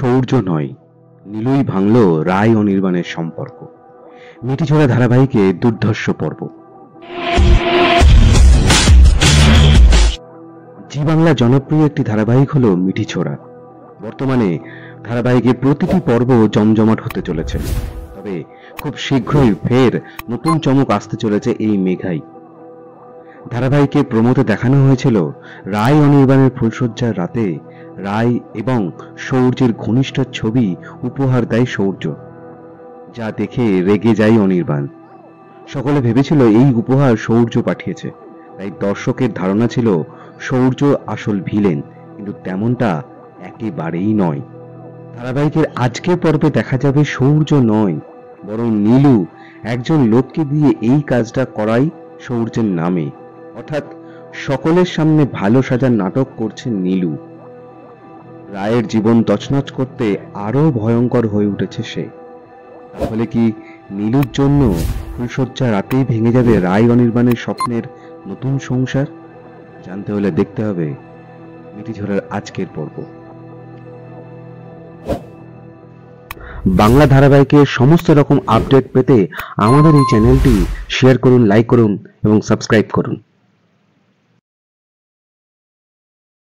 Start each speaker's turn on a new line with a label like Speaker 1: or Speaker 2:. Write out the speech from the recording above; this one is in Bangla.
Speaker 1: শৌর্য নয়, নীলুই ভাঙল রায় অনির্বাণের সম্পর্ক। মিঠিছোড়া ধারাবাহিকে দুর্ধর্ষ পর্ব। জি বাংলা জনপ্রিয় একটি ধারাবাহিক হলো মিঠিছোড়া। বর্তমানে ধারাবাহিকের প্রতিটি পর্ব জমজমাট হতে চলেছে, তবে খুব শীঘ্রই ফের নতুন চমক আসতে চলেছে এই মেঘায়। ধারাবাহিকে প্রমোতে দেখানো হয়েছিল রায় অনির্বাণের ফুলশয্যার রাতে রায় এবং শৌর্যের ঘনিষ্ঠ ছবি উপহার দেয় শৌর্য, যা দেখে রেগে যায় অনির্বাণ। সকলে ভেবেছিল এই উপহার শৌর্য পাঠিয়েছে, তাই দর্শকের ধারণা ছিল শৌর্য আসল ভিলেন, কিন্তু তেমনটা একেবারেই নয়। ধারাবাহিকের আজকের পর্বে দেখা যাবে শৌর্য নয়, বরং নীলু একজন লোককে দিয়ে এই কাজটা করাই শৌর্যের নামে, অর্থাৎ সকলের সামনে ভালো সাজার নাটক করছে নীলু। রায়ের জীবন তছনছ করতে আরো ভয়ঙ্কর হয়ে উঠেছে সে। তাহলে কি নীলুর জন্য ফুলশয্যা রাতেই ভেঙে যাবে রায় অনির্বাণের স্বপ্নের নতুন সংসার? জানতে হলে দেখতে হবে মিঠিছোড়ার আজকের পর্ব। বাংলা ধারাবাহিকের সমস্ত রকম আপডেট পেতে আমাদের এই চ্যানেলটি শেয়ার করুন, লাইক করুন এবং সাবস্ক্রাইব করুন।